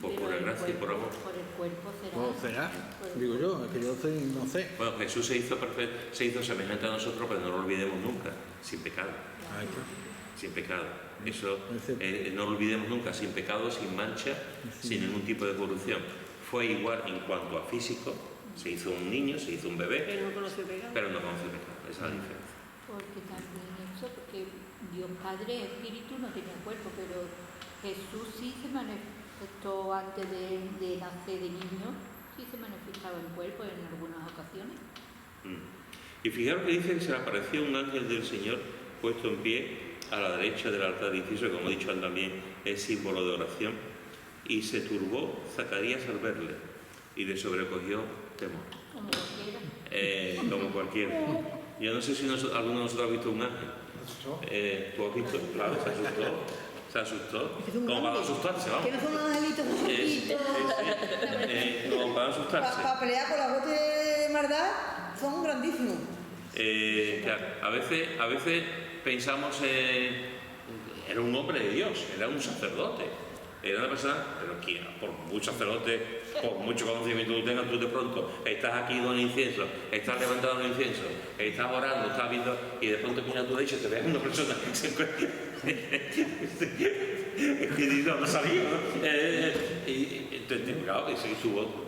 Pues por la gracia y por amor. Por el cuerpo será. ¿Cómo será? Digo yo, es que yo no sé. Bueno, Jesús se hizo semejante a nosotros, pero no lo olvidemos nunca, sin pecado. Sin pecado. Eso no lo olvidemos nunca, sin pecado, sin mancha, sin ningún tipo de corrupción. Fue igual en cuanto a físico, se hizo un niño, se hizo un bebé, Pero no conoció pecado. Esa es la diferencia. Porque también eso, porque Dios Padre Espíritu no tenía cuerpo, pero Jesús sí se manifestó antes de nacer de niño, sí se manifestaba en cuerpo en algunas ocasiones. Y fijaros que dice que se le apareció un ángel del Señor puesto en pie a la derecha del altar de incienso, como he dicho también es símbolo de oración, y se turbó Zacarías al verle y le sobrecogió temor. Como cualquiera. Como cualquiera. Yo no sé si alguno de nosotros ha visto un ángel. ¿Tú has visto? Claro, se asustó. Como para asustarse, vamos. Que no son unos angelitos chiquitos. Como para asustarse. Para pelear con la bote de maldad, son grandísimos. Claro, a veces pensamos era un hombre de Dios, era un sacerdote. Era una persona, pero que por mucho sacerdote, por mucho conocimiento que tú tengas, tú de pronto estás aquí con el incienso, estás levantando el incienso, estás orando, estás viendo, y de pronto mira tu derecha y te ves una persona que se encuentra. Es que no sabía, ¿no? Y claro,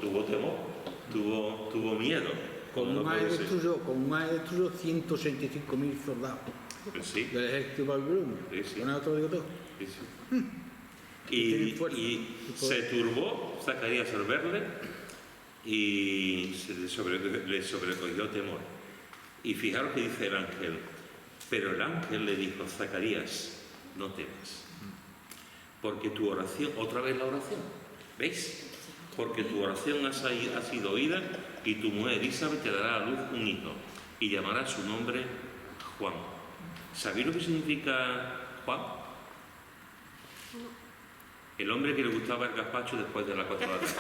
tuvo temor, tuvo miedo. Con un aire destruyó 165.000 soldados Sí. del ejército babilonio. Sí. Con eso te lo digo todo. Sí. Y se turbó Zacarías al verle y le sobrecogió temor. Y fijaros que dice el ángel, pero el ángel le dijo, Zacarías, no temas, porque tu oración, otra vez la oración, ¿veis? Porque tu oración ha sido oída y tu mujer Elizabeth te dará a luz un hijo y llamará su nombre Juan. ¿Sabéis lo que significa Juan? El hombre que le gustaba el gazpacho después de las 4 de la tarde.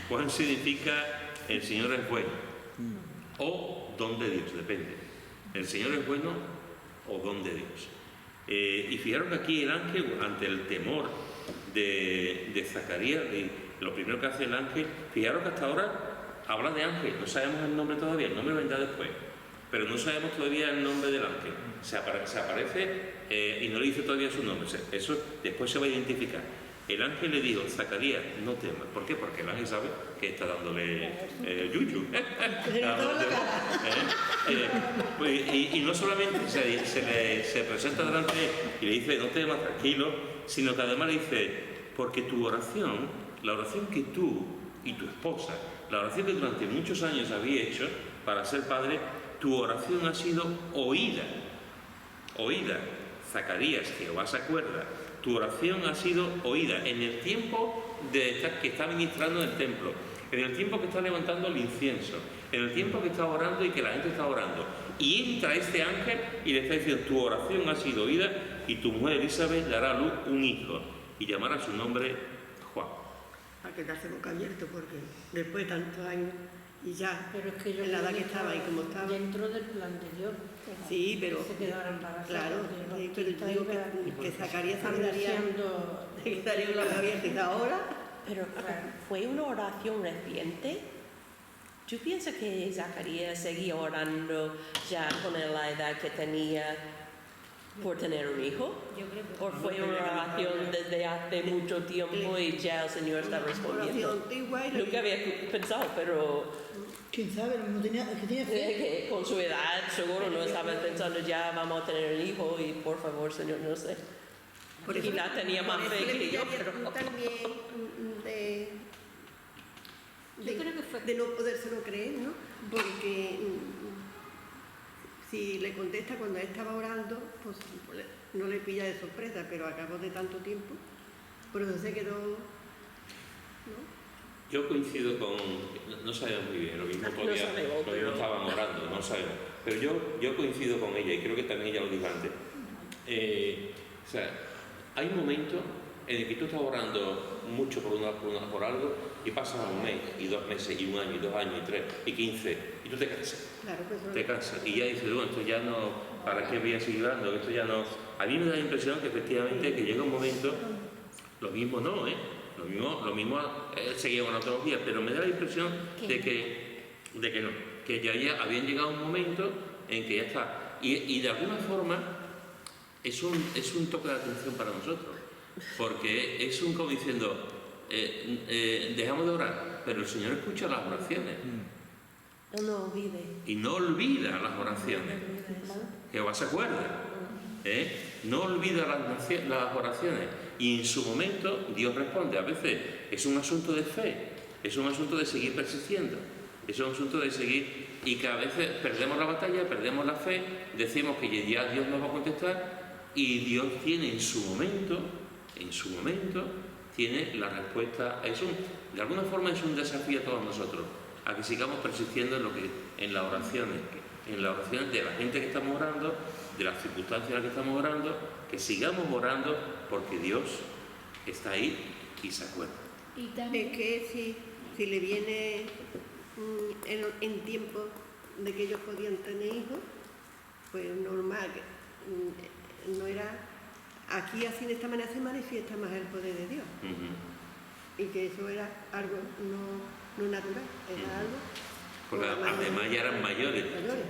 Juan significa el Señor es bueno o don de Dios, depende. El Señor es bueno o don de Dios. Y fijaros que aquí el ángel, ante el temor de Zacarías, lo primero que hace el ángel, fijaros que hasta ahora habla de ángel, no sabemos el nombre todavía, el nombre vendrá después. Pero no sabemos todavía el nombre del ángel. Se aparece y no le dice todavía su nombre. Eso después se va a identificar. El ángel le dijo, Zacarías, no temas. ¿Por qué? Porque el ángel sabe que está dándole yuyu. Y no solamente se presenta delante de él y le dice, no temas, tranquilo, sino que además le dice, porque tu oración, la oración que tú y tu esposa, la oración que durante muchos años había hecho para ser padre, tu oración ha sido oída. Zacarías, Jehová se acuerda, tu oración ha sido oída en el tiempo que está ministrando en el templo, en el tiempo que está levantando el incienso, en el tiempo que está orando y que la gente está orando. Y entra este ángel y le está diciendo, tu oración ha sido oída y tu mujer Elizabeth dará a luz un hijo y llamará su nombre Juan. Para quedarse boca abierto, porque después de tantos años y ya, Pero es que yo en la edad que creo estaba y como estaba. dentro del plan de Dios. Sí, pero. Se quedara embarazada. Claro, sí, pero yo digo que Zacarías se anunciando quedaría con la boca abierta y ahora. Pero ¿fue una oración reciente? Yo pienso que Zacarías seguía orando ya con la edad que tenía. por tener un hijo? Yo creo que ¿O fue una oración desde hace mucho tiempo y ya el Señor está respondiendo? Oración antigua y Nunca había pensado, pero ¿Quién sabe? No tenía, es que tenía fe. que con su edad seguro no estaba pensando ya vamos a tener el hijo y por favor, Señor, no sé. Por eso- Quizás tenía más por fe eso le que yo, pillaría pero... también Yo creo que fue- de no podérselo creer, ¿no? Porque si le contesta cuando él estaba orando, pues no le pilla de sorpresa, pero a cabo de tanto tiempo, por eso se quedó, ¿no? Yo coincido con... No sabemos muy bien, lo mismo No todavía, sabemos, lo mismo pero- estaban orando, no sabemos. Pero yo coincido con ella y creo que también ella lo dijo antes. O sea, hay momentos en el que tú estás orando mucho por algo y pasas un mes y 2 meses y 1 año y 2 años y 3 y 15 y tú te cansas. Claro, pues Te cansas y ya dices, bueno, esto ya no, ¿para qué voy a seguir orando? Esto ya no... A mí me da la impresión que efectivamente que llega un momento, lo mismo no, lo mismo seguía orando todos los días, pero me da la impresión de que no, que ya habían llegado un momento en que ya está. Y de alguna forma es un toque de atención para nosotros, porque es un como diciendo, dejamos de orar, pero el Señor escucha las oraciones. No lo olvide. Y no olvida las oraciones. Jehová se acuerda. No olvida las oraciones. Y en su momento Dios responde. A veces es un asunto de fe, es un asunto de seguir persistiendo, es un asunto de seguir. Y que a veces perdemos la batalla, perdemos la fe, decimos que ya Dios nos va a contestar y Dios tiene en su momento, tiene la respuesta. De alguna forma es un desafío a todos nosotros, a que sigamos persistiendo en las oraciones de la gente que estamos orando, de las circunstancias en las que estamos orando, que sigamos orando porque Dios está ahí y se acuerda. Y también, Es que si le viene en tiempo de que ellos podían tener hijos, pues normal, que no era... Aquí así de esta manera se manifiesta más el poder de Dios. Ujú. Y que eso era algo no natural, era algo... Porque además ya eran mayores.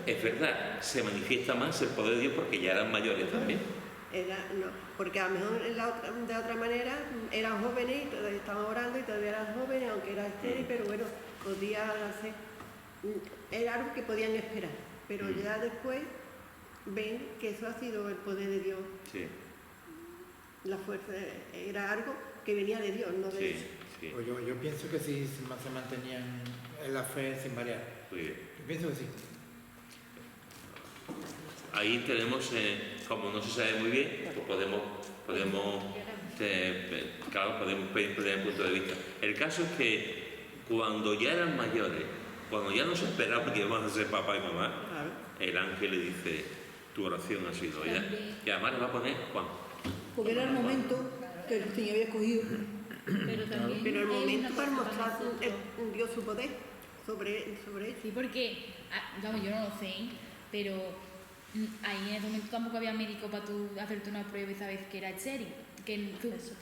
Es verdad, se manifiesta más el poder de Dios porque ya eran mayores también. Porque a lo mejor de otra manera eran jóvenes y todavía estaban orando y todavía eran jóvenes, aunque era estéril, pero bueno, podía hacer... Era algo que podían esperar, pero ya después ven que eso ha sido el poder de Dios. Sí, La fuerza era algo que venía de Dios, no de sí, ellos. sí. Pues yo pienso que sí se mantenían en la fe sin variar. Muy bien. Yo pienso que sí. Ahí tenemos, como no se sabe muy bien, pues podemos pedir el punto de vista. El caso es que cuando ya eran mayores, cuando ya no se esperaba que iban a ser papá y mamá, Claro. el ángel le dice, tu oración ha sido oída. Y además le va a poner Juan. Porque era el momento que el Señor había escogido. pero también Pero el hay momento una para cosa mostrar nosotros. Dios su poder sobre ellos. Sí, porque, vamos, yo no lo sé, pero ahí en ese momento tampoco había médico para tú hacerte una prueba y sabes que era Cherry. Que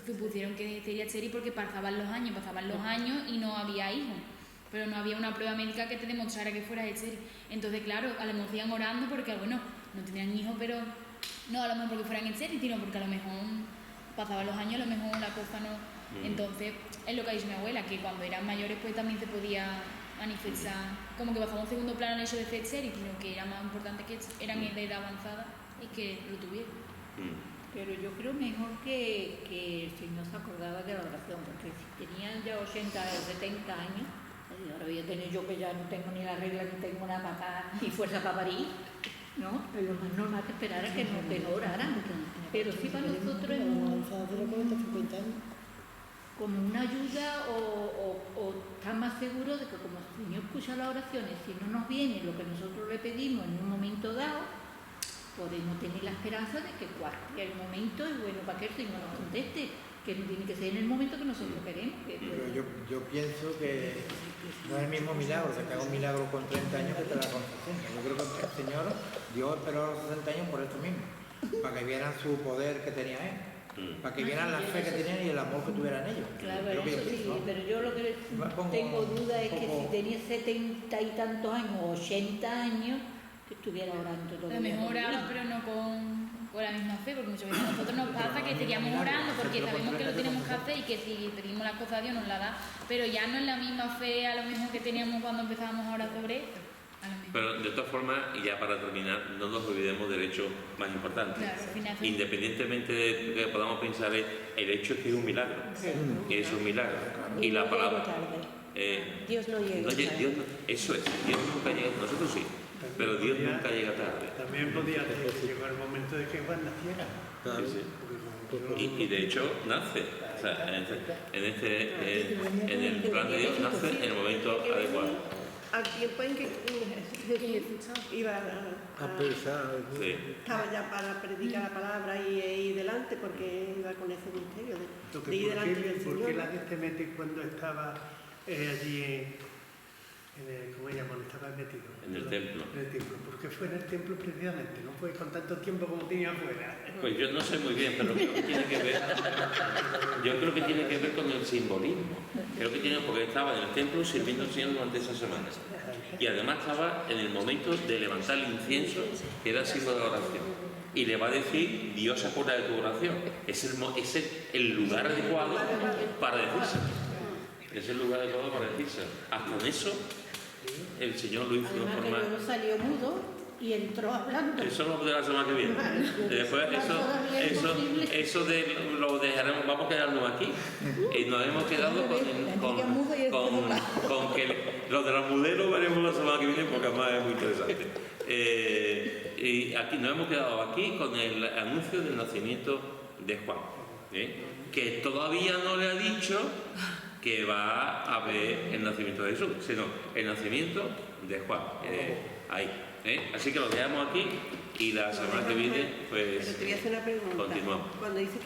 supusieron que sería Cherry porque pasaban los años y no había hijos. Pero no había una prueba médica que te demostrara que fuera Cherry. Entonces, claro, a lo mejor iban orando porque, bueno, no tenían hijos, pero no a lo mejor porque fueran Cherry, sino porque a lo mejor pasaban los años, a lo mejor la cosa no... Entonces, es lo que ha dicho mi abuela, que cuando eran mayores pues también se podía manifestar, como que pasaba un segundo plano el hecho de ser Cherry, sino que era más importante que eran de edad avanzada y que lo tuvieran. Pero yo creo mejor que el Señor se acordaba de la oración, porque si tenían ya 80 o 70 años, y ahora voy a tener yo que ya no tengo ni la regla, ni tengo nada para ni fuerza para parir, ¿no? Pero lo más normal que esperar es que no oraran. Pero sí para nosotros es como una ayuda o estar más seguros de que como el Señor escucha las oraciones, si no nos viene lo que nosotros le pedimos en un momento dado, podemos tener la esperanza de que cualquier momento es bueno para que el Señor nos conteste, que no tiene que ser en el momento que nosotros queremos. Pero yo pienso que no es el mismo milagro, que te haga un milagro con 30 años que te la con 60. Yo creo que el Señor, Dios esperó a los 60 años por esto mismo, para que vieran su poder que tenía Él, para que vieran la fe que tenían y el amor que tuvieran ellos. Claro, Yo eso sí, pienso, ¿no? pero yo lo que tengo duda es que si tenía 70 y tantos años o 80 años, que estuviera orando todo A lo mejor oraba, pero no con con la misma fe, porque muchas veces a nosotros nos pasa que seguíamos orando porque sabemos que lo tenemos que hacer y que si pedimos las cosas a Dios nos la da, pero ya no es la misma fe a lo mejor que teníamos cuando empezábamos a orar sobre esto. Pero de todas formas, y ya para terminar, no nos olvidemos del hecho más importante. Claro, al final, Independientemente de que podamos pensar, el hecho es que es un milagro. Es un milagro. Y la palabra... Dios no llega tarde. Eso es, Dios nunca llega, nosotros sí, pero Dios nunca llega tarde. También podía llegar el momento de que Juan naciera. Claro. Sí, sí. Y de hecho nace, o sea, en el plan de Dios nace en el momento adecuado. Al tiempo en que Jesús iba A pesar de... Sí. estaba ya para predicar la palabra y ir delante, porque iba con ese misterio de ir delante del ¿Por qué Señor. la gente mete cuando estaba allí en el, ¿cómo se llama? ¿Dónde estaba metido? En el templo. En el templo. Porque fue en el templo precisamente, no fue con tanto tiempo como tenía afuera. Pues yo no sé muy bien, pero creo que tiene que ver, yo creo que tiene que ver con el simbolismo. Creo que tiene, porque estaba en el templo sirviendo al Señor durante esas semanas. Y además estaba en el momento de levantar el incienso, que era el símbolo de la oración. Y le va a decir, Dios se acuerda de tu oración. Es el lugar adecuado para decirse. Es el lugar adecuado para decirse. Hasta en eso, el Señor lo hizo de una Además que forma... luego salió mudo y entró hablando. Eso lo de la semana que viene. Después eso lo dejaremos, vamos a quedarnos aquí. Y nos hemos quedado con que lo de los modelos veremos la semana que viene porque además es muy interesante. Y aquí nos hemos quedado aquí con el anuncio del nacimiento de Juan, que todavía no le ha dicho que va a haber el nacimiento de Jesús, sino el nacimiento de Juan. Ahí. Así que lo dejamos aquí y la semana que viene pues Pero te voy a hacer una pregunta. continuamos. Cuando dice que